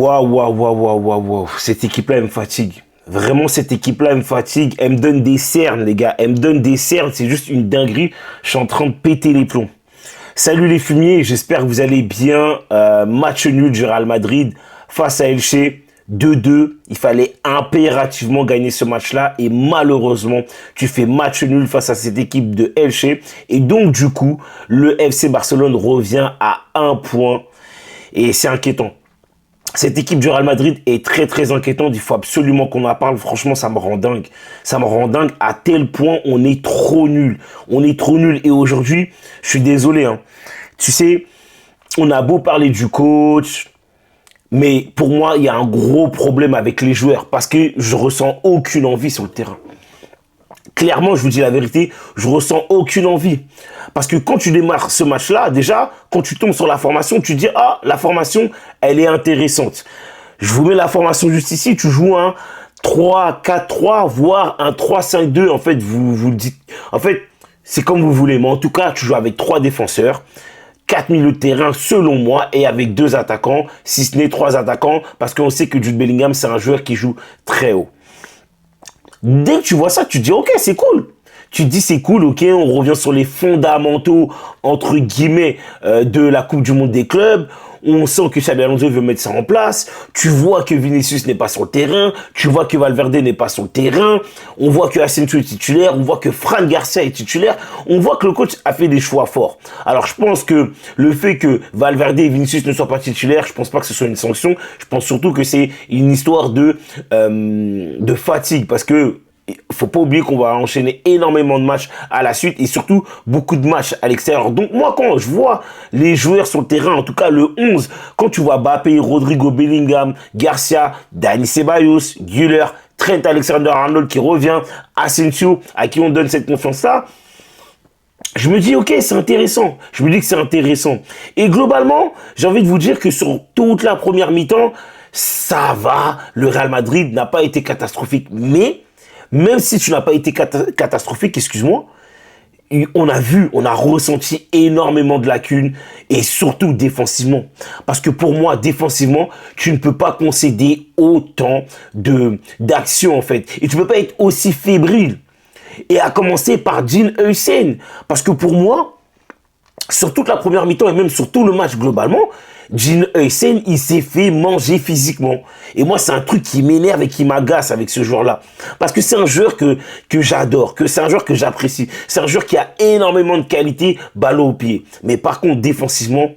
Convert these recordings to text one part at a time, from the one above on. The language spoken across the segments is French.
Waouh, waouh, waouh, waouh, waouh, waouh. Cette équipe-là, elle me fatigue. Vraiment, cette équipe-là, elle me fatigue. Elle me donne des cernes, les gars. Elle me donne des cernes. C'est juste une dinguerie. Je suis en train de péter les plombs. Salut les fumiers. J'espère que vous allez bien. Match nul du Real Madrid face à Elche. 2-2. Il fallait impérativement gagner ce match-là. Et malheureusement, tu fais match nul face à cette équipe de Elche. Et donc, du coup, le FC Barcelone revient à 1 point. Et c'est inquiétant. Cette équipe du Real Madrid est très très inquiétante. Il faut absolument qu'on en parle. Franchement, ça me rend dingue. Ça me rend dingue à tel point on est trop nul. On est trop nul. Et aujourd'hui, je suis désolé, hein. Tu sais, on a beau parler du coach, mais pour moi, il y a un gros problème avec les joueurs parce que je ressens aucune envie sur le terrain. Clairement, je vous dis la vérité, je ressens aucune envie. Parce que quand tu démarres ce match-là, déjà, quand tu tombes sur la formation, tu dis, ah, la formation, elle est intéressante. Je vous mets la formation juste ici, tu joues un 3-4-3, voire un 3-5-2. En fait, vous dites, en fait, c'est comme vous voulez. Mais en tout cas, tu joues avec 3 défenseurs, 4 milieux de terrain selon moi, et avec 2 attaquants, si ce n'est 3 attaquants, parce qu'on sait que Jude Bellingham, c'est un joueur qui joue très haut. Dès que tu vois ça, tu te dis, ok, c'est cool. Tu te dis, c'est cool, ok, on revient sur les fondamentaux, entre guillemets, de la Coupe du Monde des clubs. On sent que Xabi Alonso veut mettre ça en place. Tu vois que Vinicius n'est pas sur le terrain. Tu vois que Valverde n'est pas sur le terrain. On voit que Asensio est titulaire. On voit que Fran Garcia est titulaire. On voit que le coach a fait des choix forts. Alors, je pense que le fait que Valverde et Vinicius ne soient pas titulaires, je pense pas que ce soit une sanction. Je pense surtout que c'est une histoire de fatigue. Parce que faut pas oublier qu'on va enchaîner énormément de matchs à la suite et surtout beaucoup de matchs à l'extérieur. Donc moi, quand je vois les joueurs sur le terrain, en tout cas le 11, quand tu vois Mbappé, Rodrigo, Bellingham, Garcia, Dani Ceballos, Güler, Trent Alexander-Arnold qui revient, Asensio, à qui on donne cette confiance-là, je me dis, ok, c'est intéressant. Je me dis que c'est intéressant. Et globalement, j'ai envie de vous dire que sur toute la première mi-temps, ça va. Le Real Madrid n'a pas été catastrophique, mais même si tu n'as pas été catastrophique, excuse-moi, on a ressenti énormément de lacunes et surtout défensivement. Parce que pour moi, défensivement, tu ne peux pas concéder autant d'actions en fait. Et tu ne peux pas être aussi fébrile. Et à commencer par Dean Huijsen. Parce que pour moi, sur toute la première mi-temps et même sur tout le match globalement, Dean Huijsen, il s'est fait manger physiquement. Et moi, c'est un truc qui m'énerve et qui m'agace avec ce joueur-là. Parce que c'est un joueur que j'adore, que c'est un joueur que j'apprécie. C'est un joueur qui a énormément de qualité, ballon au pied. Mais par contre, défensivement,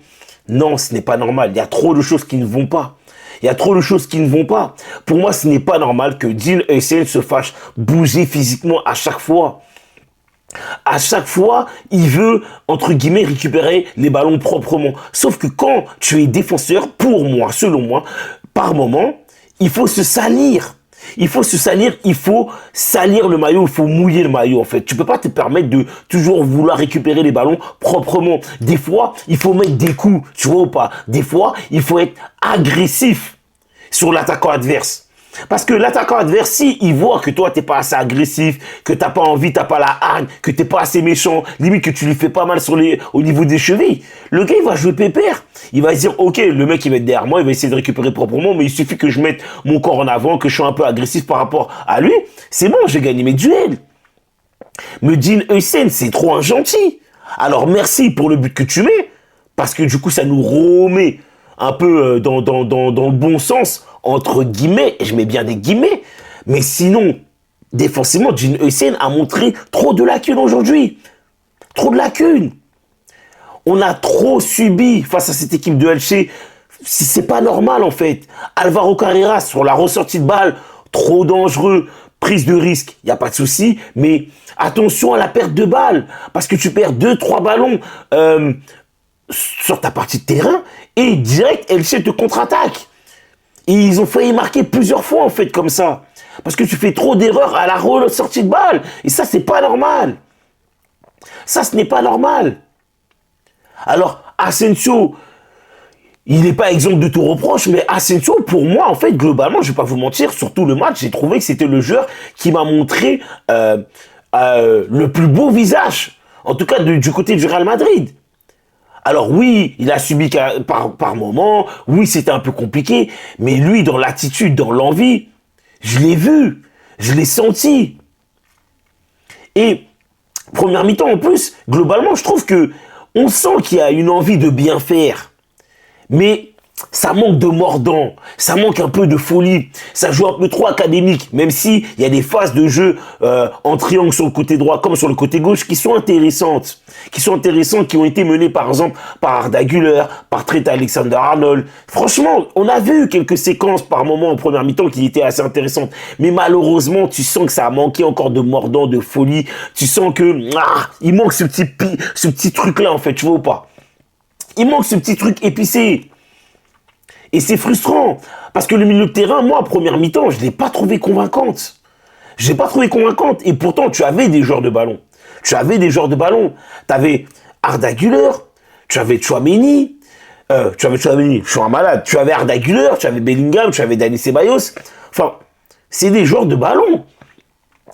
non, ce n'est pas normal. Il y a trop de choses qui ne vont pas. Il y a trop de choses qui ne vont pas. Pour moi, ce n'est pas normal que Dean Huijsen se fasse bouger physiquement à chaque fois. À chaque fois, il veut, entre guillemets, récupérer les ballons proprement. Sauf que quand tu es défenseur, pour moi, selon moi, par moment, il faut se salir. Il faut se salir, il faut salir le maillot, il faut mouiller le maillot en fait. Tu peux pas te permettre de toujours vouloir récupérer les ballons proprement. Des fois, il faut mettre des coups, tu vois ou pas. Des fois, il faut être agressif sur l'attaquant adverse. Parce que l'attaquant adverse, si il voit que toi, t'es pas assez agressif, que t'as pas envie, t'as pas la hargne, que t'es pas assez méchant, limite que tu lui fais pas mal au niveau des chevilles, le gars, il va jouer pépère. Il va se dire, ok, le mec, il va être derrière moi, il va essayer de récupérer proprement, mais il suffit que je mette mon corps en avant, que je sois un peu agressif par rapport à lui. C'est bon, j'ai gagné mes duels. Mais Dean Huijsen, c'est trop un gentil. Alors, merci pour le but que tu mets, parce que du coup, ça nous remet un peu dans le bon sens, entre guillemets, et je mets bien des guillemets, mais sinon, défensivement, Dean Huijsen a montré trop de lacunes aujourd'hui. Trop de lacunes. On a trop subi face à cette équipe de Elche. C'est pas normal, en fait. Alvaro Carreras, sur la ressortie de balle, trop dangereux, prise de risque, il n'y a pas de souci, mais attention à la perte de balle, parce que tu perds 2-3 ballons sur ta partie de terrain, et direct, Elche te contre-attaque. Et ils ont failli marquer plusieurs fois, en fait, comme ça. Parce que tu fais trop d'erreurs à la sortie de balle. Et ça, c'est pas normal. Ça, ce n'est pas normal. Alors, Asensio, il n'est pas exemple de tout reproche, mais Asensio, pour moi, en fait, globalement, je vais pas vous mentir, sur tout le match, j'ai trouvé que c'était le joueur qui m'a montré le plus beau visage. En tout cas, du côté du Real Madrid. Alors oui, il a subi par moment, oui, c'était un peu compliqué, mais lui, dans l'attitude, dans l'envie, je l'ai vu, je l'ai senti. Et première mi-temps, en plus, globalement, je trouve que on sent qu'il y a une envie de bien faire. Mais ça manque de mordant, ça manque un peu de folie, ça joue un peu trop académique, même si il y a des phases de jeu en triangle sur le côté droit comme sur le côté gauche qui sont intéressantes, qui ont été menées par exemple par Arda Güler, par Trent Alexander-Arnold. Franchement, on a vu quelques séquences par moment en première mi-temps qui étaient assez intéressantes, mais malheureusement, tu sens que ça a manqué encore de mordant, de folie, tu sens que il manque ce petit truc-là en fait, tu vois ou pas? Il manque ce petit truc épicé. Et c'est frustrant, parce que le milieu de terrain, moi, en première mi-temps, je ne l'ai pas trouvé convaincante. Je ne l'ai pas trouvé convaincante. Et pourtant, tu avais des joueurs de ballon. Tu avais Arda Güler, tu avais Tchouaméni, je suis un malade. Tu avais Arda Güler, tu avais Bellingham, tu avais Dani Ceballos. Enfin, c'est des joueurs de ballon.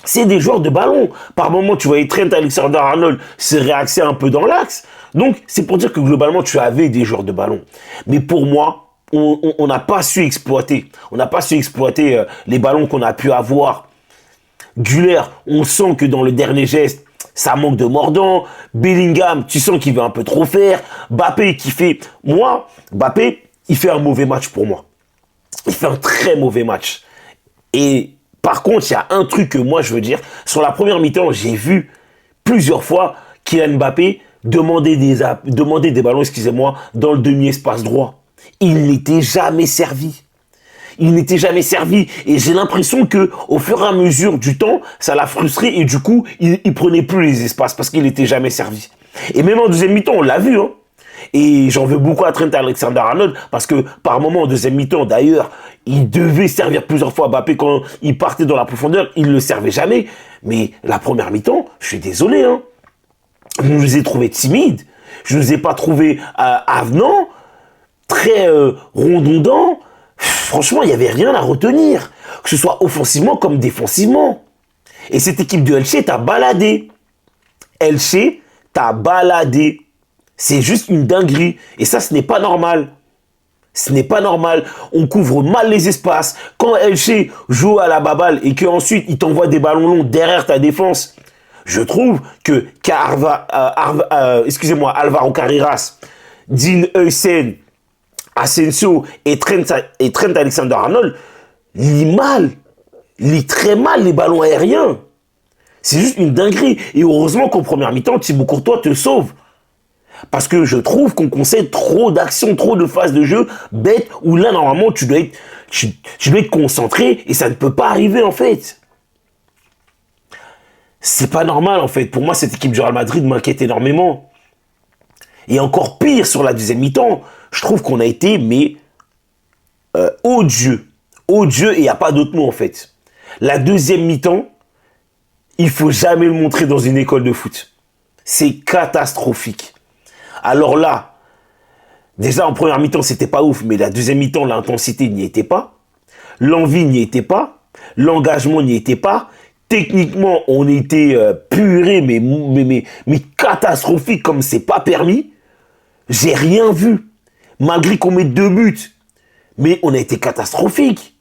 C'est des joueurs de ballon. Par moment, tu voyais Trent Alexander-Arnold se réaxer un peu dans l'axe. Donc, c'est pour dire que globalement, tu avais des joueurs de ballon. Mais pour moi, on n'a pas su exploiter. On n'a pas su exploiter les ballons qu'on a pu avoir. Güler, on sent que dans le dernier geste, ça manque de mordant. Bellingham, tu sens qu'il veut un peu trop faire. Mbappé Mbappé, il fait un mauvais match pour moi. Il fait un très mauvais match. Et par contre, il y a un truc que moi je veux dire. Sur la première mi-temps, j'ai vu plusieurs fois Kylian Mbappé demander des ballons, dans le demi-espace droit. Il n'était jamais servi. Il n'était jamais servi. Et j'ai l'impression que au fur et à mesure du temps, ça l'a frustré et du coup, il prenait plus les espaces parce qu'il n'était jamais servi. Et même en deuxième mi-temps, on l'a vu, hein. Et j'en veux beaucoup à Trent Alexander-Arnold parce que par moment en deuxième mi-temps, d'ailleurs, il devait servir plusieurs fois Mbappé quand il partait dans la profondeur. Il ne le servait jamais. Mais la première mi-temps, je suis désolé, hein. Je nous ai trouvés timides. Je ne nous ai pas trouvés avenants, très rondondants. Franchement, il n'y avait rien à retenir. Que ce soit offensivement comme défensivement. Et cette équipe de Elche t'a baladé. Elche t'a baladé. C'est juste une dinguerie. Et ça, ce n'est pas normal. Ce n'est pas normal. On couvre mal les espaces. Quand Elche joue à la baballe et qu'ensuite il t'envoie des ballons longs derrière ta défense, je trouve que Alvaro Carreras, Dean Huijsen, Asensio et Trent Alexander-Arnold lit très mal les ballons aériens. C'est juste une dinguerie. Et heureusement qu'en première mi-temps, Thibaut Courtois te sauve. Parce que je trouve qu'on concède trop d'actions, trop de phases de jeu bêtes où là, normalement, tu dois être concentré et ça ne peut pas arriver, en fait. C'est pas normal, en fait. Pour moi, cette équipe du Real Madrid m'inquiète énormément. Et encore pire, sur la deuxième mi-temps, je trouve qu'on a été, odieux. Odieux, et il n'y a pas d'autre mot, en fait. La deuxième mi-temps, il faut jamais le montrer dans une école de foot. C'est catastrophique. Alors là, déjà en première mi-temps, c'était pas ouf, mais la deuxième mi-temps, l'intensité n'y était pas. L'envie n'y était pas. L'engagement n'y était pas. Techniquement, on était puré, mais catastrophique comme c'est pas permis. J'ai rien vu. Malgré qu'on mette 2 buts. Mais on a été catastrophique.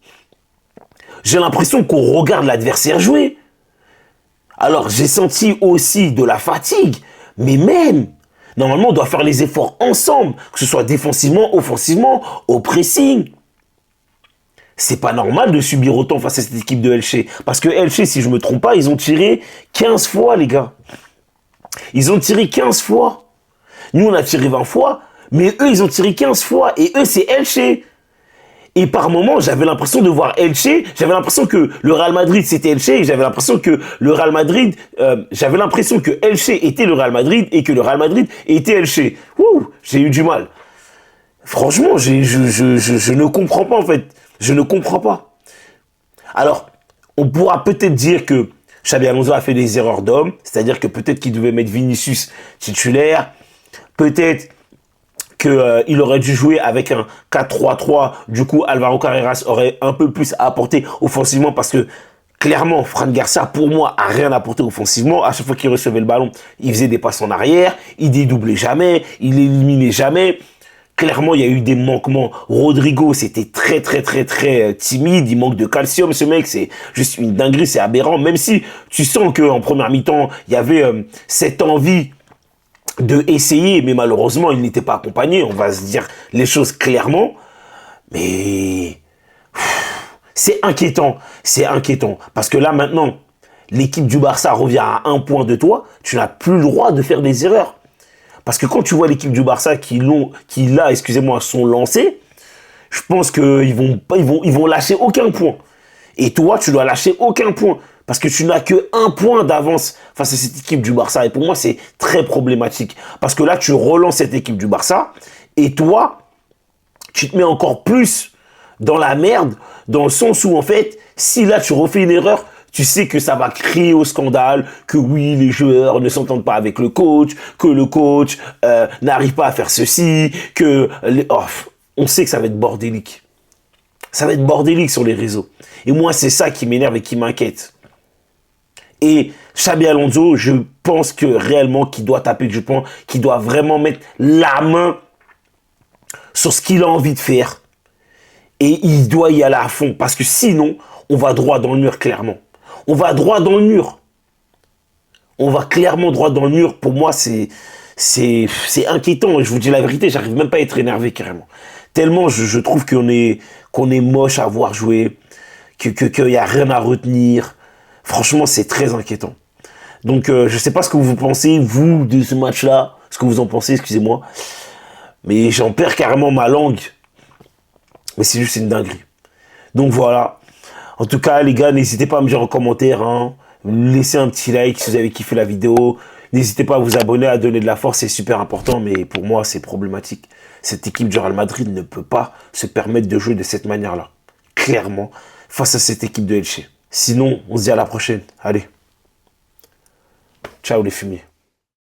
J'ai l'impression qu'on regarde l'adversaire jouer. Alors, j'ai senti aussi de la fatigue. Mais même, normalement, on doit faire les efforts ensemble. Que ce soit défensivement, offensivement, au pressing. C'est pas normal de subir autant face à cette équipe de Elche. Parce que Elche, si je me trompe pas, ils ont tiré 15 fois, les gars. Ils ont tiré 15 fois. Nous, on a tiré 20 fois. Mais eux, ils ont tiré 15 fois. Et eux, c'est Elche. Et par moments, j'avais l'impression de voir Elche. J'avais l'impression que le Real Madrid, c'était Elche. Et j'avais l'impression que le Real Madrid... j'avais l'impression que Elche était le Real Madrid et que le Real Madrid était Elche. Ouh, j'ai eu du mal. Franchement, je ne comprends pas, en fait. Je ne comprends pas. Alors, on pourra peut-être dire que Xabi Alonso a fait des erreurs d'homme. C'est-à-dire que peut-être qu'il devait mettre Vinicius titulaire. Peut-être qu'il aurait dû jouer avec un 4-3-3. Du coup, Alvaro Carreras aurait un peu plus à apporter offensivement parce que Clairement, Fran Garcia, pour moi, a rien apporté offensivement. À chaque fois qu'il recevait le ballon, il faisait des passes en arrière, il dédoublait jamais, il éliminait jamais. Clairement, il y a eu des manquements. Rodrigo, c'était très timide. Il manque de calcium, ce mec. C'est juste une dinguerie, c'est aberrant. Même si tu sens qu'en première mi-temps, il y avait cette envie de essayer, mais malheureusement, il n'était pas accompagné. On va se dire les choses clairement. Mais c'est inquiétant. C'est inquiétant. Parce que là, maintenant, l'équipe du Barça revient à 1 point de toi. Tu n'as plus le droit de faire des erreurs. Parce que quand tu vois l'équipe du Barça qui là, excusez-moi, sont lancés, je pense qu'ils vont lâcher aucun point. Et toi, tu dois lâcher aucun point. Parce que tu n'as que 1 point d'avance face à cette équipe du Barça. Et pour moi, c'est très problématique. Parce que là, tu relances cette équipe du Barça. Et toi, tu te mets encore plus dans la merde. Dans le sens où, en fait, si là, tu refais une erreur, tu sais que ça va crier au scandale, que oui, les joueurs ne s'entendent pas avec le coach, que le coach n'arrive pas à faire ceci, que... on sait que ça va être bordélique. Ça va être bordélique sur les réseaux. Et moi, c'est ça qui m'énerve et qui m'inquiète. Et Xabi Alonso, je pense que réellement qu'il doit taper du poing, qu'il doit vraiment mettre la main sur ce qu'il a envie de faire. Et il doit y aller à fond. Parce que sinon, on va droit dans le mur, clairement. On va droit dans le mur. On va clairement droit dans le mur. Pour moi, c'est inquiétant. Je vous dis la vérité, j'arrive même pas à être énervé carrément. Tellement je trouve qu'on est moche à voir jouer, qu'il y a rien à retenir. Franchement, c'est très inquiétant. Donc, je sais pas ce que vous pensez, vous, de ce match-là. Ce que vous en pensez, excusez-moi. Mais j'en perds carrément ma langue. Mais c'est juste une dinguerie. Donc voilà. En tout cas, les gars, n'hésitez pas à me dire en commentaire, hein. Laissez un petit like si vous avez kiffé la vidéo. N'hésitez pas à vous abonner, à donner de la force, c'est super important, mais pour moi, c'est problématique. Cette équipe du Real Madrid ne peut pas se permettre de jouer de cette manière-là. Clairement, face à cette équipe de Elche. Sinon, on se dit à la prochaine. Allez. Ciao les fumiers.